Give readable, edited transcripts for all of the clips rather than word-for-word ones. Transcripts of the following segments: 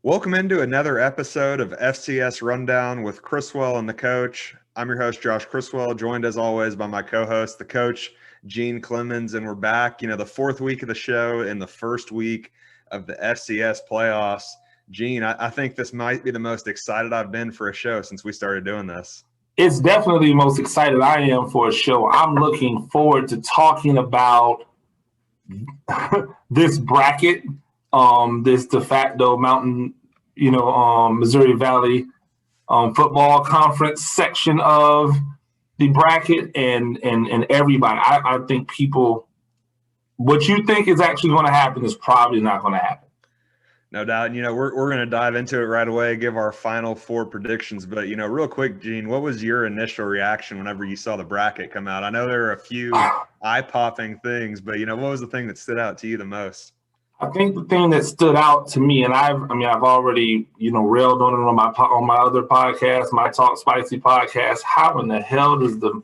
Welcome into another episode of FCS Rundown with Chriswell and the coach. I'm your host, Josh Chriswell, joined as always by my co-host, the coach, Gene Clemens, and we're back, the fourth week of the show in the first week of the FCS playoffs. Gene, I think this might be the most excited I've been for a show since we started doing this. It's definitely the most excited I am for a show. I'm looking forward to talking about this bracket, this de facto Mountain, Missouri Valley football conference section of the bracket and everybody. I think people, what you think is actually going to happen is probably not going to happen. No doubt. We're going to dive into it right away, give our final four predictions. But, real quick, Gene, what was your initial reaction whenever you saw the bracket come out? I know there are a few eye-popping things, but, what was the thing that stood out to you the most? I think the thing that stood out to me, and I've already, railed on it on my other podcast, my Talk Spicy podcast. How in the hell does the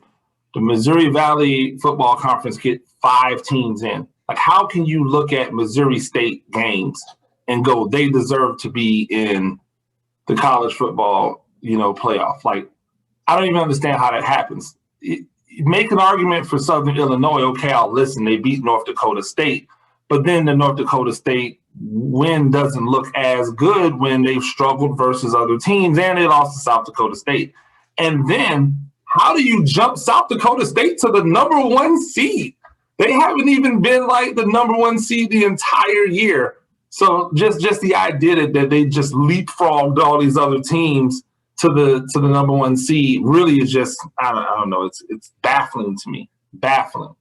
Missouri Valley Football Conference get 5 teams in? Like, how can you look at Missouri State games and go, they deserve to be in the college football, playoff? Like, I don't even understand how that happens. Make an argument for Southern Illinois. Okay, I'll listen. They beat North Dakota State. But then the North Dakota State win doesn't look as good when they've struggled versus other teams, and they lost to South Dakota State. And then how do you jump South Dakota State to the number 1 seed? They haven't even been like the number 1 seed the entire year. So just the idea that they just leapfrogged all these other teams to the number 1 seed really is just, I don't know. It's baffling to me. Baffling.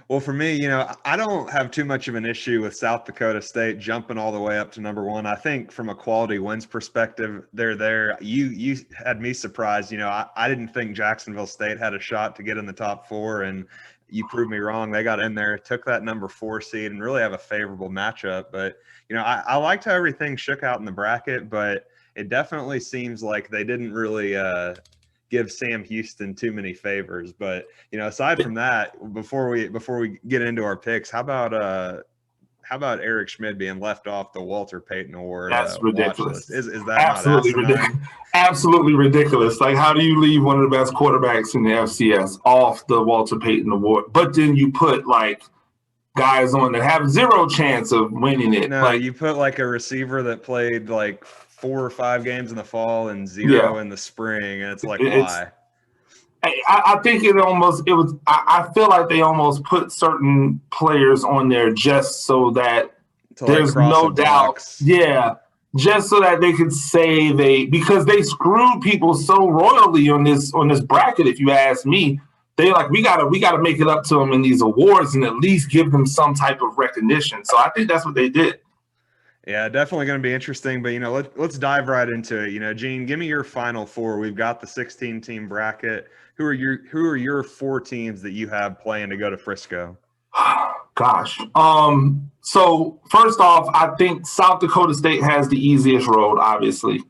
Well, for me, I don't have too much of an issue with South Dakota State jumping all the way up to number 1. I think from a quality wins perspective, they're there. You had me surprised. I didn't think Jacksonville State had a shot to get in the top 4, and you proved me wrong. They got in there, took that number 4 seed, and really have a favorable matchup. But, I liked how everything shook out in the bracket, but it definitely seems like they didn't really give Sam Houston too many favors. But aside from that, before we get into our picks, how about Eric Schmid being left off the Walter Payton Award? That's ridiculous. Is that absolutely ridiculous? Absolutely ridiculous. Like, how do you leave one of the best quarterbacks in the FCS off the Walter Payton Award? But then you put like guys on that have zero chance of winning it. No, you put like a receiver that played like 4 or 5 games in the fall and 0 in the spring, and it's like, why? I think I feel like they almost put certain players on there just so that there's no doubt. Yeah, just so that they could say because they screwed people so royally on this bracket. If you ask me, they like, we gotta make it up to them in these awards and at least give them some type of recognition. So I think that's what they did. Yeah, definitely going to be interesting. But, let's dive right into it. Gene, give me your final 4. We've got the 16-team bracket. Who are your 4 teams that you have playing to go to Frisco? Gosh. So first off, I think South Dakota State has the easiest road, obviously.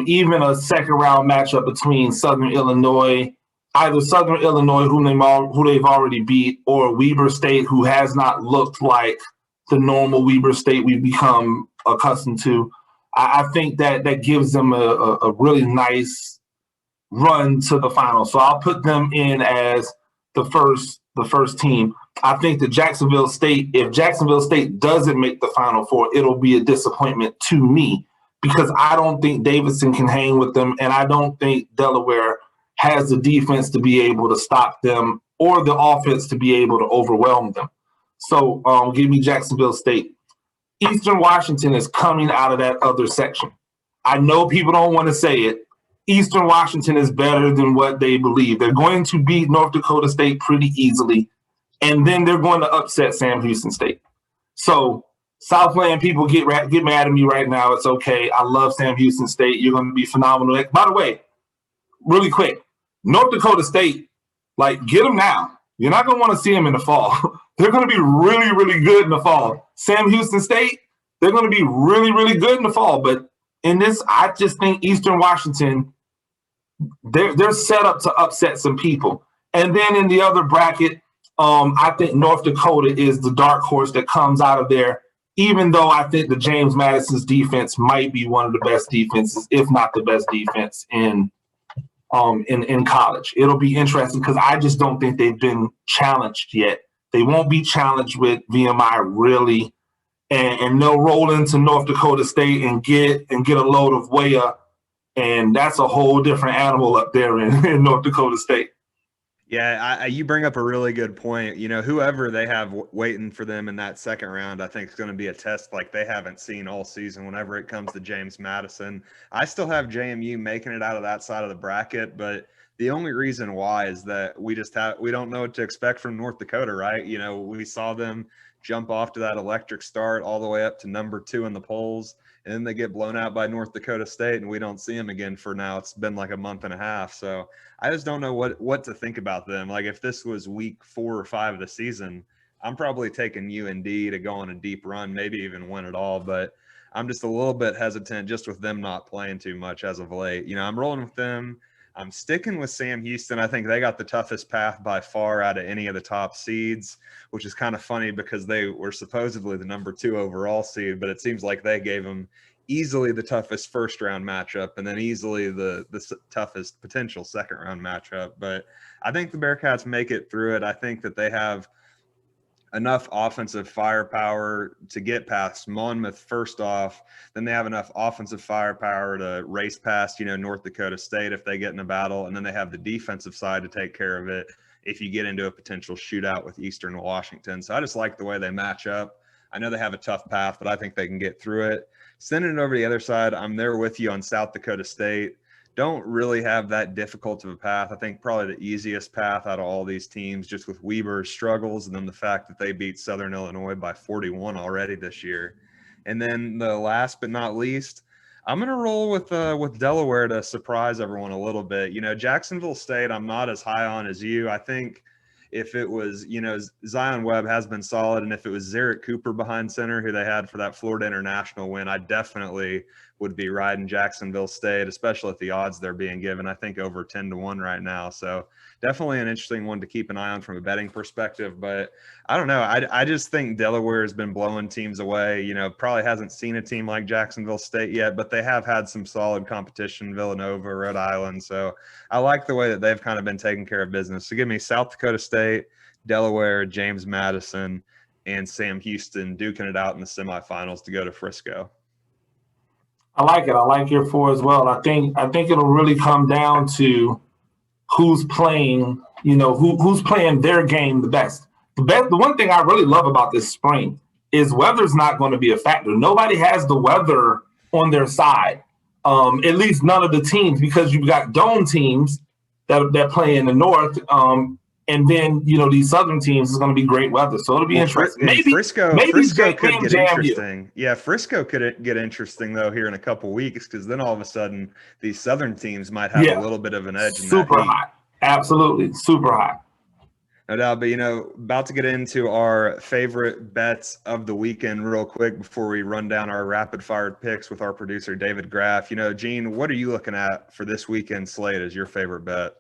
Even a second-round matchup between Southern Illinois, either Southern Illinois, who they've already beat, or Weber State, who has not looked like the normal Weber State we've become accustomed to. I think that gives them a really nice run to the final. So I'll put them in as the first team. I think that Jacksonville State, if Jacksonville State doesn't make the Final Four, it'll be a disappointment to me because I don't think Davidson can hang with them, and I don't think Delaware has the defense to be able to stop them or the offense to be able to overwhelm them. So give me Jacksonville State. Eastern Washington is coming out of that other section. I know people don't want to say it. Eastern Washington is better than what they believe. They're going to beat North Dakota State pretty easily, and then they're going to upset Sam Houston State. So Southland people get mad at me right now. It's okay. I love Sam Houston State. You're going to be phenomenal. By the way, really quick, North Dakota State, get them now. You're not going to want to see them in the fall. They're going to be really, really good in the fall. Sam Houston State, they're going to be really, really good in the fall. But in this, I just think Eastern Washington, they're set up to upset some people. And then in the other bracket, I think North Dakota is the dark horse that comes out of there, even though I think the James Madison's defense might be one of the best defenses, if not the best defense in college. It'll be interesting because I just don't think they've been challenged yet. They won't be challenged with VMI really, and they'll roll into North Dakota State and get a load of Weah, and that's a whole different animal up there in North Dakota State. Yeah, you bring up a really good point. You know, whoever they have waiting for them in that second round, I think is going to be a test like they haven't seen all season whenever it comes to James Madison. I still have JMU making it out of that side of the bracket, but the only reason why is that we don't know what to expect from North Dakota, right? You know, we saw them jump off to that electric start all the way up to number 2 in the polls, and then they get blown out by North Dakota State, and we don't see them again for now. It's been like a month and a half. So I just don't know what to think about them. Like if this was week 4 or 5 of the season, I'm probably taking UND to go on a deep run, maybe even win it all. But I'm just a little bit hesitant just with them not playing too much as of late. You know, I'm rolling with them. I'm sticking with Sam Houston. I think they got the toughest path by far out of any of the top seeds, which is kind of funny because they were supposedly the number 2 overall seed, but it seems like they gave them easily the toughest first round matchup and then easily the toughest potential second round matchup. But I think the Bearcats make it through it. I think that they have enough offensive firepower to get past Monmouth first off. Then they have enough offensive firepower to race past, North Dakota State if they get in a battle. And then they have the defensive side to take care of it if you get into a potential shootout with Eastern Washington. So I just like the way they match up. I know they have a tough path, but I think they can get through it. Sending it over to the other side, I'm there with you on South Dakota State. Don't really have that difficult of a path. I think probably the easiest path out of all these teams, just with Weber's struggles and then the fact that they beat Southern Illinois by 41 already this year. And then the last but not least, I'm going to roll with Delaware to surprise everyone a little bit. Jacksonville State, I'm not as high on as you. I think if it was, Zion Webb has been solid, and if it was Zarek Cooper behind center, who they had for that Florida International win, I definitely would be riding Jacksonville State, especially at the odds they're being given, I think over 10-1 right now. So definitely an interesting one to keep an eye on from a betting perspective. But I don't know. I just think Delaware has been blowing teams away. Probably hasn't seen a team like Jacksonville State yet, but they have had some solid competition, Villanova, Rhode Island. So I like the way that they've kind of been taking care of business. So give me South Dakota State, Delaware, James Madison, and Sam Houston duking it out in the semifinals to go to Frisco. I like it. I like your 4 as well. I think it'll really come down to who's playing, who's playing their game the best. The one thing I really love about this spring is weather's not going to be a factor. Nobody has the weather on their side, at least none of the teams, because you've got dome teams that play in the north. And then, these southern teams is going to be great weather. So it'll be interesting. Maybe Frisco could get interesting. Yeah, Frisco could get interesting, though, here in a couple weeks, because then all of a sudden these southern teams might have a little bit of an edge in that heat. Super hot. Absolutely. Super hot. No doubt. But, about to get into our favorite bets of the weekend real quick before we run down our rapid-fire picks with our producer, David Graff. Gene, what are you looking at for this weekend slate as your favorite bet?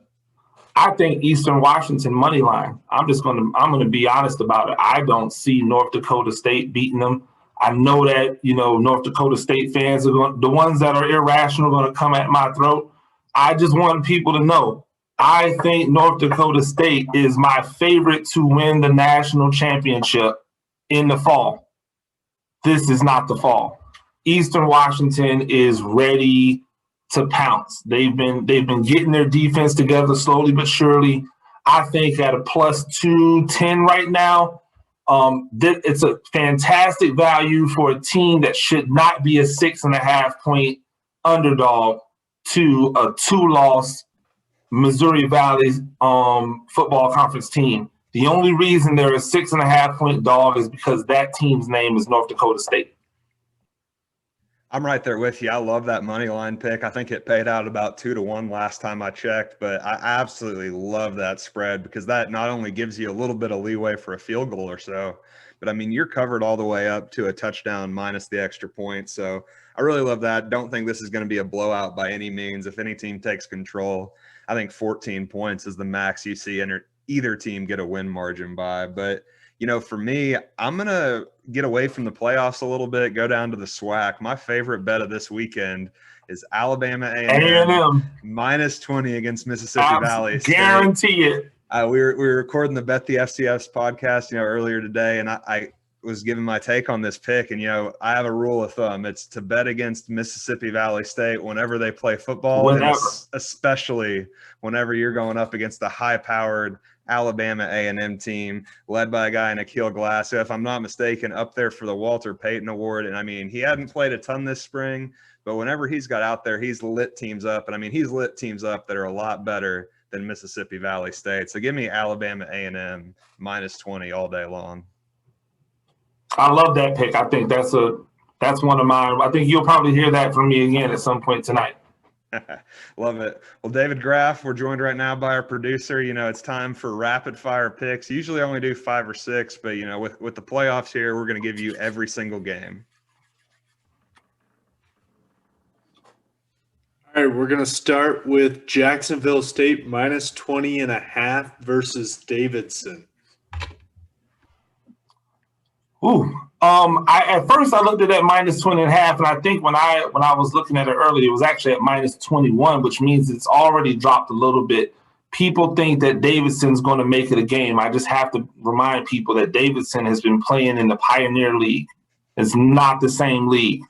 I think Eastern Washington money line. I'm going to be honest about it. I don't see North Dakota State beating them. I know that, North Dakota State fans are the ones that are irrational going to come at my throat. I just want people to know, I think North Dakota State is my favorite to win the national championship in the fall. This is not the fall. Eastern Washington is ready to pounce. They've been getting their defense together slowly but surely. I think at a plus 210 right now, it's a fantastic value for a team that should not be a 6.5 point underdog to a 2-loss Missouri Valley football conference team. The only reason they're a 6.5 point dog is because that team's name is North Dakota State. I'm right there with you. I love that money line pick. I think it paid out about 2-1 last time I checked, but I absolutely love that spread because that not only gives you a little bit of leeway for a field goal or so, but I mean, you're covered all the way up to a touchdown minus the extra point. So I really love that. Don't think this is going to be a blowout by any means. If any team takes control, I think 14 points is the max you see either team get a win margin by. But For me, I'm going to get away from the playoffs a little bit, go down to the SWAC. My favorite bet of this weekend is Alabama A&M minus 20 against Mississippi Valley State. Guarantee it. We were recording the Bet the FCS podcast, earlier today, and I was giving my take on this pick. And, I have a rule of thumb. It's to bet against Mississippi Valley State whenever they play football, and especially whenever you're going up against a high-powered Alabama A&M team led by a guy in Akil Glass, who, if I'm not mistaken, up there for the Walter Payton Award. And, he hadn't played a ton this spring, but whenever he's got out there, he's lit teams up. And, he's lit teams up that are a lot better than Mississippi Valley State. So give me Alabama A&M minus 20 all day long. I love that pick. I think that's one of mine. I think you'll probably hear that from me again at some point tonight. Love it. Well, David Graff, we're joined right now by our producer. It's time for rapid fire picks. Usually I only do 5 or 6, but with the playoffs here, we're going to give you every single game. All right, we're going to start with Jacksonville State minus 20.5 versus Davidson. At first I looked at that minus 20.5, and I think when I was looking at it earlier, it was actually at minus 21, which means it's already dropped a little bit. People think that Davidson's going to make it a game. I just have to remind people that Davidson has been playing in the Pioneer League. It's not the same league.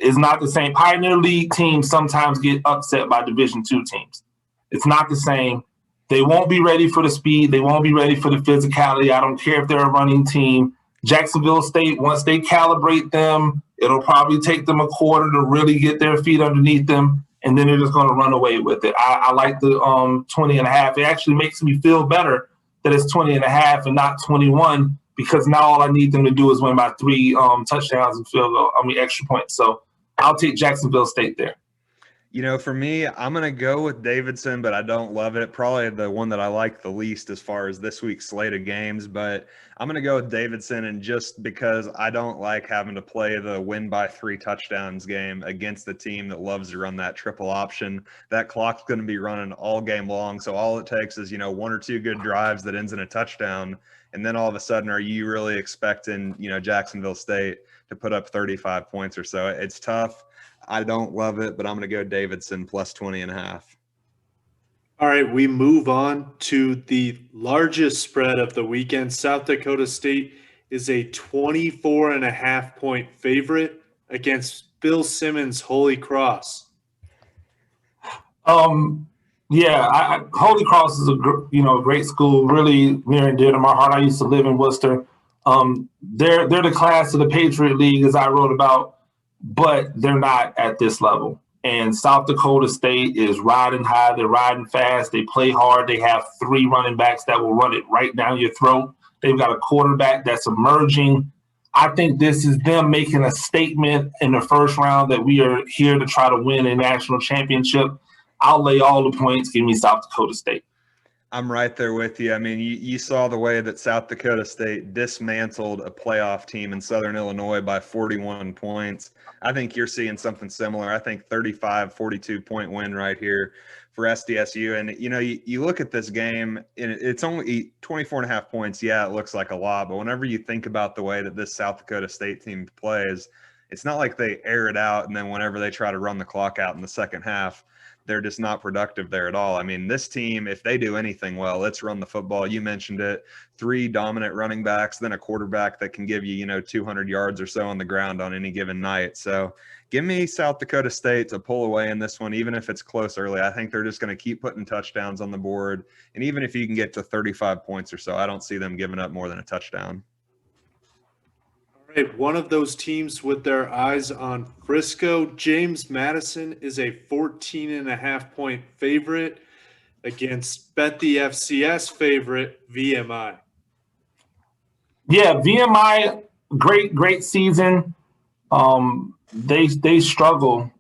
It's not the same. Pioneer League teams sometimes get upset by Division II teams. It's not the same. They won't be ready for the speed. They won't be ready for the physicality. I don't care if they're a running team. Jacksonville State, once they calibrate them, it'll probably take them a quarter to really get their feet underneath them, and then they're just going to run away with it. I like the 20.5. It actually makes me feel better that it's 20.5 and not 21, because now all I need them to do is win by 3 touchdowns and extra points. So I'll take Jacksonville State there. For me, I'm going to go with Davidson, but I don't love it. Probably the one that I like the least as far as this week's slate of games, but I'm going to go with Davidson, and just because I don't like having to play the win by 3 touchdowns game against the team that loves to run that triple option. That clock's going to be running all game long, so all it takes is, 1 or 2 good drives that ends in a touchdown, and then all of a sudden are you really expecting, Jacksonville State to put up 35 points or so? It's tough. I don't love it, but I'm going to go Davidson plus 20.5. All right, we move on to the largest spread of the weekend. South Dakota State is a 24.5-point favorite against Bill Simmons' Holy Cross. Holy Cross is a great school, really near and dear to my heart. I used to live in Worcester. They're the class of the Patriot League, as I wrote about, but they're not at this level. And South Dakota State is riding high. They're riding fast. They play hard. They have 3 running backs that will run it right down your throat. They've got a quarterback that's emerging. I think this is them making a statement in the first round that we are here to try to win a national championship. I'll lay all the points. Give me South Dakota State. I'm right there with you. You saw the way that South Dakota State dismantled a playoff team in Southern Illinois by 41 points. I think you're seeing something similar. I think 35, 42-point win right here for SDSU. And, you look at this game, and it's only 24.5 points. Yeah, it looks like a lot. But whenever you think about the way that this South Dakota State team plays, it's not like they air it out, and then whenever they try to run the clock out in the second half, they're just not productive there at all. This team, if they do anything well, let's run the football. You mentioned it, 3 dominant running backs, then a quarterback that can give you, 200 yards or so on the ground on any given night. So give me South Dakota State to pull away in this one, even if it's close early. I think they're just going to keep putting touchdowns on the board. And even if you can get to 35 points or so, I don't see them giving up more than a touchdown. All right, one of those teams with their eyes on Frisco, James Madison is a 14.5-point favorite against Bet the FCS favorite VMI. Yeah, VMI, great season. They struggle.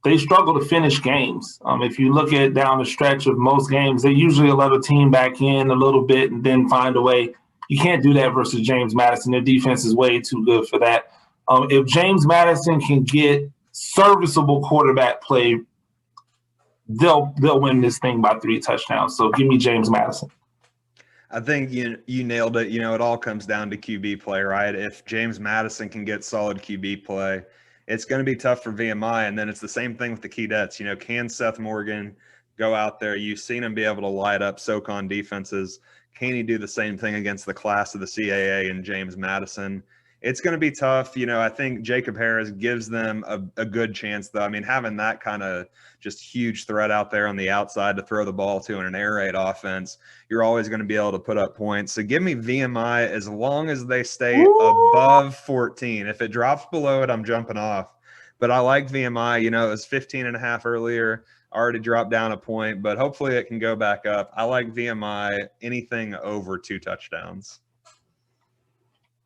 They struggle to finish games. If you look at down the stretch of most games, they usually let a team back in a little bit and then find a way. You can't do that versus James Madison. Their defense is way too good for that. If James Madison can get serviceable quarterback play, they'll win this thing by 3 touchdowns. So give me James Madison. I think you nailed it. It all comes down to QB play, right? If James Madison can get solid QB play, it's going to be tough for VMI. And then it's the same thing with the Keydets. Can Seth Morgan go out there? You've seen him be able to light up SoCon defenses. Can he do the same thing against the class of the CAA and James Madison? It's going to be tough. I think Jacob Harris gives them a good chance, though. I mean, having that kind of just huge threat out there on the outside to throw the ball to in an air raid offense, you're always going to be able to put up points. So give me VMI as long as they stay above 14. If it drops below it, I'm jumping off. But I like VMI. It was 15.5 earlier, already dropped down a point, but hopefully it can go back up. I like VMI anything over 2 touchdowns.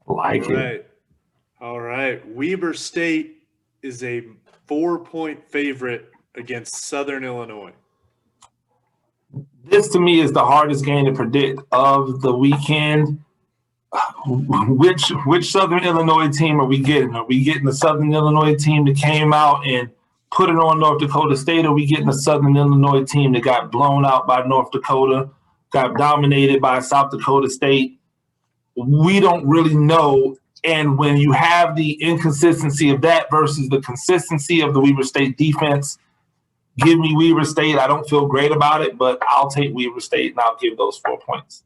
All right. Weber State is a 4-point favorite against Southern Illinois. This to me is the hardest game to predict of the weekend. Which Southern Illinois team are we getting? Are we getting the Southern Illinois team that came out and put it on North Dakota State? Or are we getting the Southern Illinois team that got blown out by North Dakota, got dominated by South Dakota State? We don't really know. And when you have the inconsistency of that versus the consistency of the Weber State defense, give me Weber State. I don't feel great about it, but I'll take Weber State and I'll give those 4 points.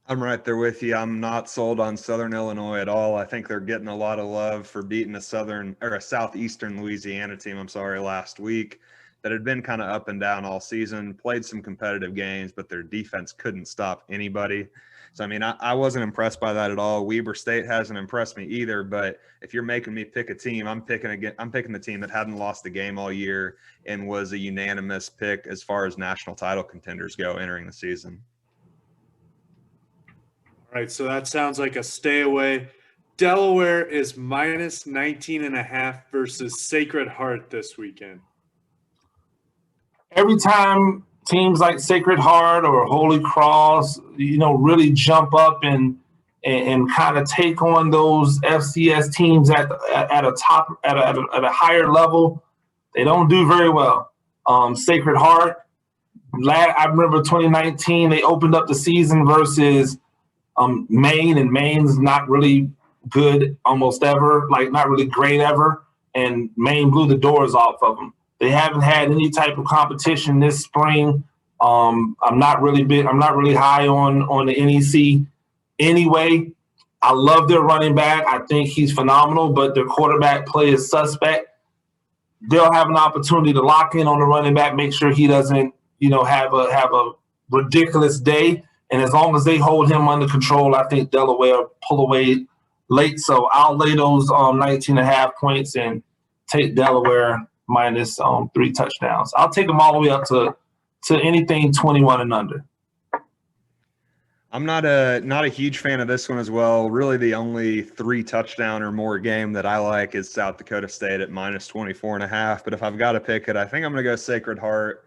I'm right there with you. I'm not sold on Southern Illinois at all. I think they're getting a lot of love for beating a Southeastern Louisiana team, last week that had been kind of up and down all season, played some competitive games, but their defense couldn't stop anybody. So, I mean, I wasn't impressed by that at all. Weber State hasn't impressed me either, but if you're making me pick a team, I'm picking the team that hadn't lost a game all year and was a unanimous pick as far as national title contenders go entering the season. All right, so that sounds like a stay away. Delaware is minus 19.5 versus Sacred Heart this weekend. Every time teams like Sacred Heart or Holy Cross, really jump up and kind of take on those FCS teams at a higher level, they don't do very well. Sacred Heart, I remember 2019, they opened up the season versus Maine, and Maine's not really good almost ever, not really great ever, and Maine blew the doors off of them. They haven't had any type of competition this spring. I'm not really high on the NEC anyway. I love their running back. I think he's phenomenal, but their quarterback play is suspect. They'll have an opportunity to lock in on the running back, make sure he doesn't, have a ridiculous day. And as long as they hold him under control, I think Delaware will pull away late. So I'll lay those 19.5 points and take Delaware minus 3 touchdowns. I'll take them all the way up to anything 21 and under. I'm not a huge fan of this one as well. Really, the only 3 touchdown or more game that I like is South Dakota State at minus 24.5. But if I've got to pick it, I think I'm going to go Sacred Heart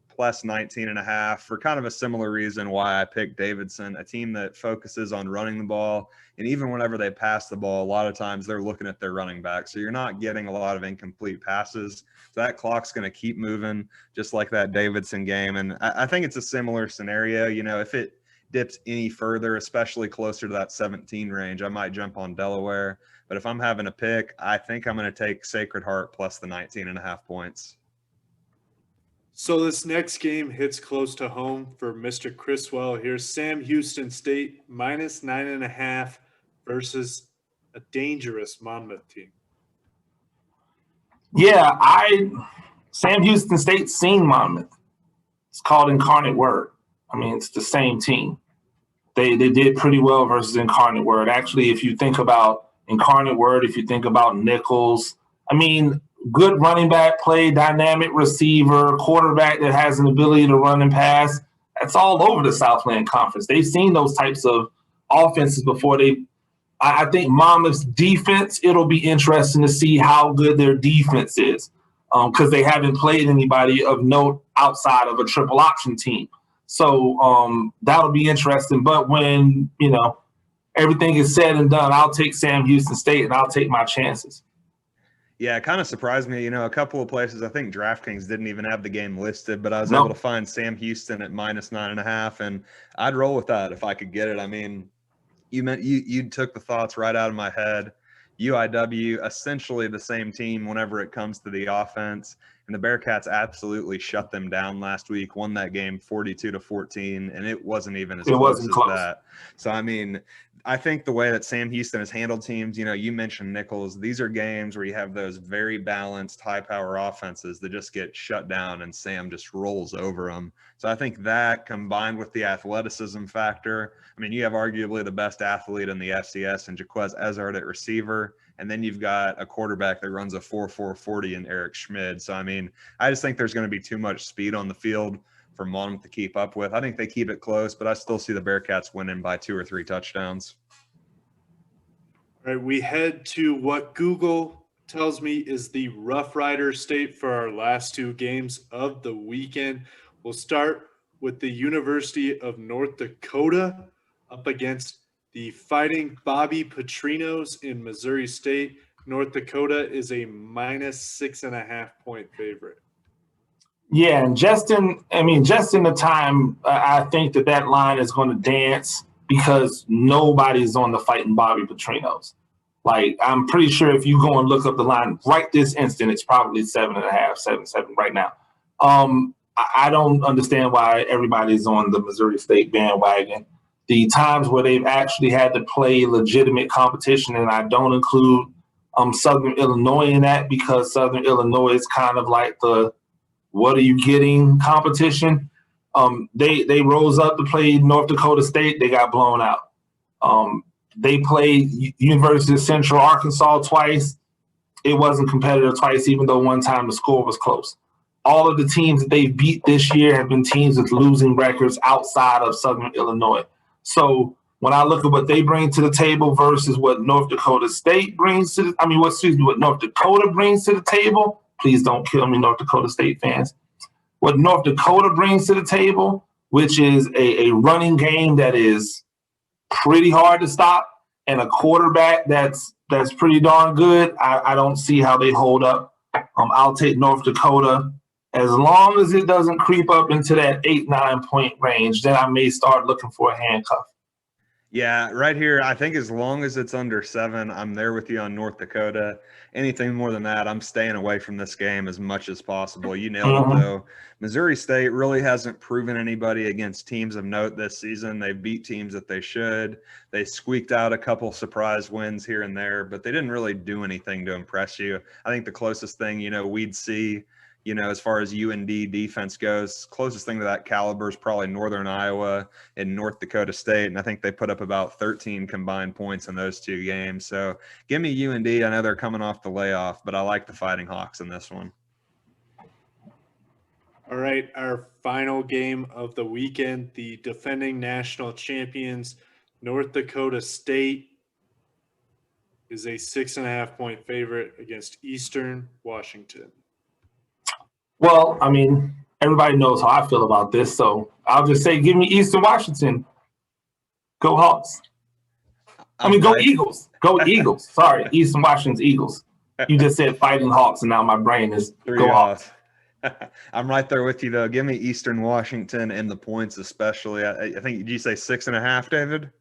plus 19.5 for kind of a similar reason why I picked Davidson, a team that focuses on running the ball. And even whenever they pass the ball, a lot of times they're looking at their running back. So you're not getting a lot of incomplete passes. So that clock's going to keep moving, just like that Davidson game. And I think it's a similar scenario. If it dips any further, especially closer to that 17 range, I might jump on Delaware. But if I'm having a pick, I think I'm going to take Sacred Heart plus the 19.5 points. So this next game hits close to home for Mr. Criswell. Here's Sam Houston State minus 9.5 versus a dangerous Monmouth team. Yeah, Sam Houston State's seen Monmouth. It's called Incarnate Word. I mean, it's the same team. They did pretty well versus Incarnate Word. Actually, if you think about Incarnate Word, if you think about Nichols, I mean, good running back play, dynamic receiver, quarterback that has an ability to run and pass. That's all over the Southland Conference. They've seen those types of offenses before. I think Monmouth's defense, it'll be interesting to see how good their defense is because they haven't played anybody of note outside of a triple option team. So that'll be interesting. But when, everything is said and done, I'll take Sam Houston State and I'll take my chances. Yeah, it kind of surprised me. A couple of places, I think DraftKings didn't even have the game listed, but I was No. able to find Sam Houston at -9.5, and I'd roll with that if I could get it. I mean, you took the thoughts right out of my head. UIW, essentially the same team whenever it comes to the offense, and the Bearcats absolutely shut them down last week, won that game 42-14, and it wasn't even as close as that. So, I mean, I think the way that Sam Houston has handled teams, you mentioned Nichols, these are games where you have those very balanced, high-power offenses that just get shut down and Sam just rolls over them. So I think that combined with the athleticism factor, I mean, you have arguably the best athlete in the FCS in Jaquez Ezard at receiver, and then you've got a quarterback that runs a 4.4 40 in Eric Schmid. So, I mean, I just think there's going to be too much speed on the field for Monmouth to keep up with. I think they keep it close, but I still see the Bearcats winning by 2 or 3 touchdowns. All right, we head to what Google tells me is the Rough Rider state for our last 2 games of the weekend. We'll start with the University of North Dakota up against the Fighting Bobby Petrinos in Missouri State. North Dakota is a -6.5 point favorite. Yeah, and just in the time, I think that line is going to dance because nobody's on the Fighting Bobby Petrinos. Like, I'm pretty sure if you go and look up the line right this instant, it's probably 7.5, 7 right now. I don't understand why everybody's on the Missouri State bandwagon. The times where they've actually had to play legitimate competition, and I don't include Southern Illinois in that because Southern Illinois is kind of like the what are you getting competition. They rose up to play North Dakota State. They got blown out. They played University of Central Arkansas twice. It wasn't competitive twice, even though one time the score was close. All of the teams that they beat this year have been teams with losing records outside of Southern Illinois. So when I look at what they bring to the table versus what North Dakota State brings to what North Dakota brings to the table, please don't kill me, North Dakota State fans. What North Dakota brings to the table, which is a running game that is pretty hard to stop and a quarterback that's pretty darn good, I don't see how they hold up. I'll take North Dakota. As long as it doesn't creep up into that 8-9 point range, then I may start looking for a handcuff. Yeah, right here, I think as long as it's under 7, I'm there with you on North Dakota. Anything more than that, I'm staying away from this game as much as possible. You nailed it, though. Missouri State really hasn't proven anybody against teams of note this season. They beat teams that they should. They squeaked out a couple surprise wins here and there, but they didn't really do anything to impress you. I think the closest thing, we'd see – as far as UND defense goes, closest thing to that caliber is probably Northern Iowa and North Dakota State. And I think they put up about 13 combined points in those 2 games. So give me UND. I know they're coming off the layoff, but I like the Fighting Hawks in this one. All right, our final game of the weekend, the defending national champions, North Dakota State, is a 6.5 point favorite against Eastern Washington. Well, I mean, everybody knows how I feel about this, so I'll just say give me Eastern Washington. Go Hawks. Go Eagles. Go Eagles. Sorry, Eastern Washington's Eagles. You just said Fighting Hawks, and now my brain is go Hawks. I'm right there with you, though. Give me Eastern Washington and the points especially. I think, did you say 6.5, David?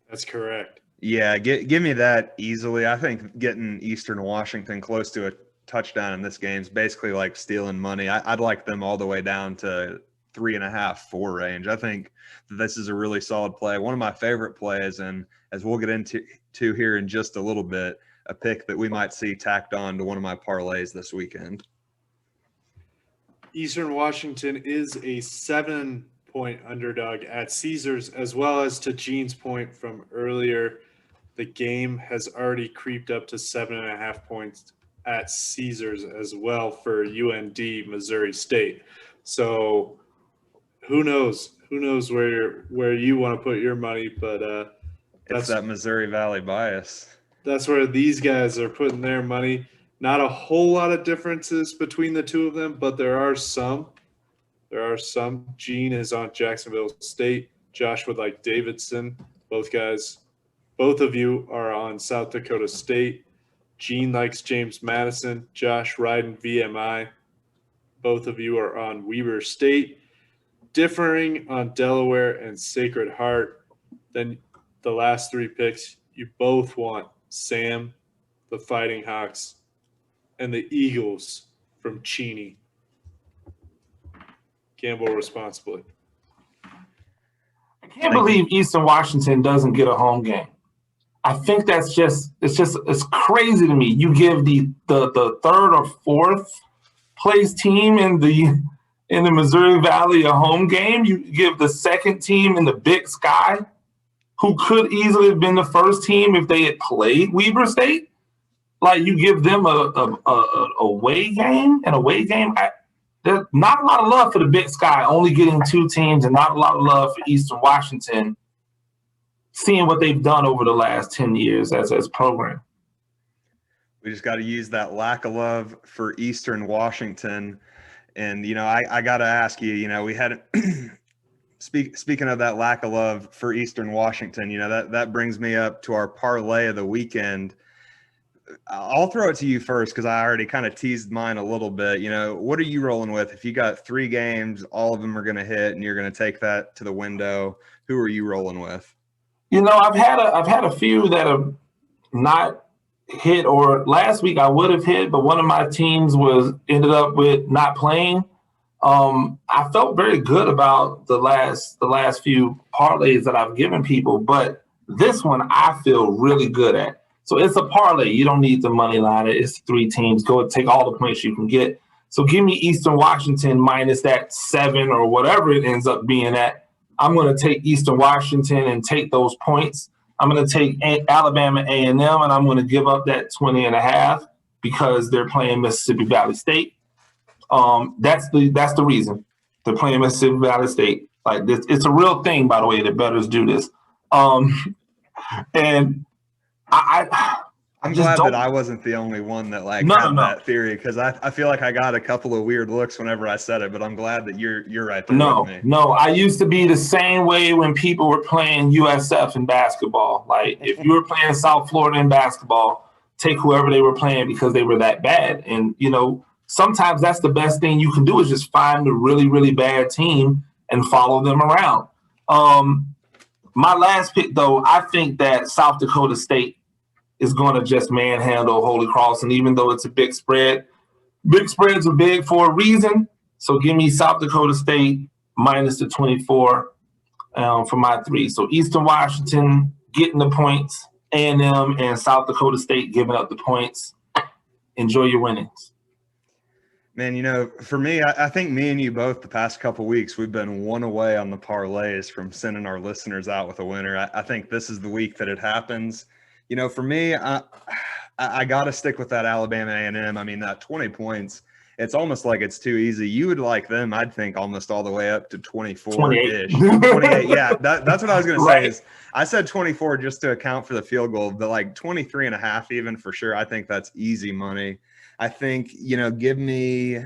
That's correct. Yeah, give me that easily. I think getting Eastern Washington close to a touchdown in this game is basically like stealing money. I'd like them all the way down to 3.5, 4 range. I think this is a really solid play. One of my favorite plays, and as we'll get into here in just a little bit, a pick that we might see tacked on to one of my parlays this weekend. Eastern Washington is a 7-point underdog at Caesars, as well as to Gene's point from earlier. The game has already creeped up to 7.5 points at Caesars as well for UND Missouri State. So who knows where you want to put your money, but it's that Missouri Valley bias. That's where these guys are putting their money. Not a whole lot of differences between the two of them, but there are some. Gene is on Jacksonville State. Josh would like Davidson. Both of you are on South Dakota State. Gene likes James Madison. Josh riding VMI. Both of you are on Weber State. Differing on Delaware and Sacred Heart. Then the last three picks, you both want Sam, the Fighting Hawks, and the Eagles from Cheney. Gamble responsibly. I can't believe Eastern Washington doesn't get a home game. I think it's crazy to me. You give the third or fourth place team in the Missouri Valley a home game. You give the second team in the Big Sky, who could easily have been the first team if they had played Weber State, like you give them a away game. There's not a lot of love for the Big Sky, only getting two teams, and not a lot of love for Eastern Washington, seeing what they've done over the last 10 years as a program. We just got to use that lack of love for Eastern Washington. And, I got to ask you, we had speaking of that lack of love for Eastern Washington, that brings me up to our parlay of the weekend. I'll throw it to you first because I already kind of teased mine a little bit. What are you rolling with? If you got 3 games, all of them are going to hit, and you're going to take that to the window. Who are you rolling with? I've had a few that have not hit, or last week I would have hit, but one of my teams ended up with not playing. I felt very good about the last few parlays that I've given people, but this one I feel really good at. So it's a parlay. You don't need the money line. It's 3 teams. Go and take all the points you can get. So give me Eastern Washington minus that 7 or whatever it ends up being at. I'm going to take Eastern Washington and take those points. I'm going to take Alabama A&M, and I'm going to give up that 20.5 because they're playing Mississippi Valley State. That's the reason they're playing Mississippi Valley State. Like this, it's a real thing, by the way, that bettors do this. And I'm glad that I wasn't the only one that had that theory, because I feel like I got a couple of weird looks whenever I said it, but I'm glad that you're right there with me. No, I used to be the same way when people were playing USF in basketball. Like if you were playing South Florida in basketball, take whoever they were playing because they were that bad. And sometimes that's the best thing you can do is just find a really, really bad team and follow them around. My last pick, though, I think that South Dakota State is going to just manhandle Holy Cross. And even though it's a big spreads are big for a reason. So give me South Dakota State minus the 24 for my 3. So Eastern Washington getting the points, A&M and South Dakota State giving up the points. Enjoy your winnings. Man, for me, I think me and you both the past couple of weeks, we've been one away on the parlays from sending our listeners out with a winner. I think this is the week that it happens. For me, I got to stick with that Alabama A&M. I mean, that 20 points, it's almost like it's too easy. You would like them, I'd think, almost all the way up to 24-ish. 28, yeah, that's what I was going to say. Is I said 24 just to account for the field goal, but like 23.5 even for sure. I think that's easy money. I think, give me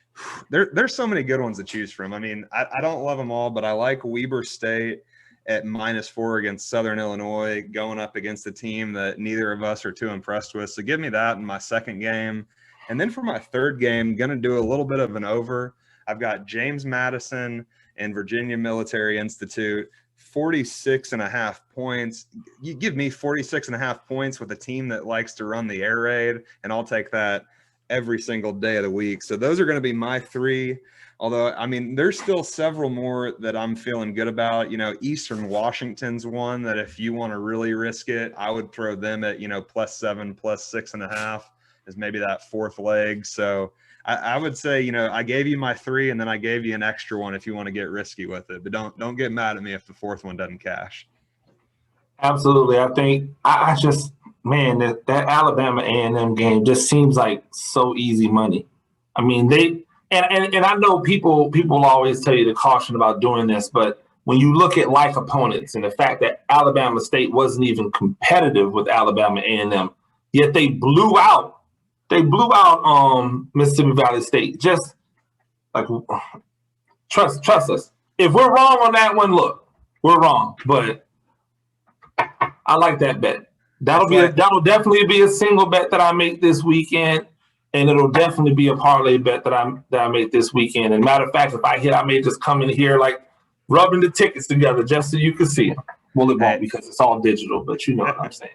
– there's so many good ones to choose from. I mean, I don't love them all, but I like Weber State at -4 against Southern Illinois, going up against a team that neither of us are too impressed with. So give me that in my second game. And then for my third game, going to do a little bit of an over. I've got James Madison and Virginia Military Institute, 46.5 points. You give me 46.5 points with a team that likes to run the air raid, and I'll take that every single day of the week. So those are going to be my 3. Although, I mean, there's still several more that I'm feeling good about. Eastern Washington's one that if you want to really risk it, I would throw them at, +7, +6.5 is maybe that 4th leg. So I would say, I gave you my 3 and then I gave you an extra one if you want to get risky with it. But don't get mad at me if the 4th one doesn't cash. Absolutely. I think I just, man, that Alabama A&M game just seems like so easy money. I mean, And I know people always tell you to caution about doing this, but when you look at like opponents and the fact that Alabama State wasn't even competitive with Alabama A&M, yet they blew out Mississippi Valley State. Just like trust us. If we're wrong on that one, look, we're wrong. But I like that bet. That'll definitely be a single bet that I make this weekend, and it'll definitely be a parlay bet that I make this weekend. And matter of fact, if I hit, I may just come in here like rubbing the tickets together just so you can see them. Well, it won't because it's all digital, but you know what I'm saying.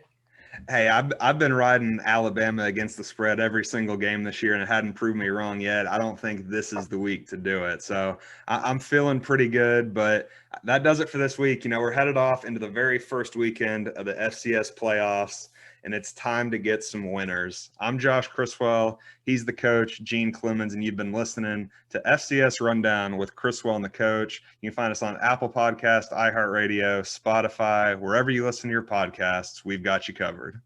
Hey, I've been riding Alabama against the spread every single game this year, and it hadn't proved me wrong yet. I don't think this is the week to do it. So I'm feeling pretty good, but that does it for this week. You know, we're headed off into the very first weekend of the FCS playoffs, and it's time to get some winners. I'm Josh Criswell. He's the coach, Gene Clemens, and you've been listening to FCS Rundown with Criswell and the coach. You can find us on Apple Podcasts, iHeartRadio, Spotify, wherever you listen to your podcasts. We've got you covered.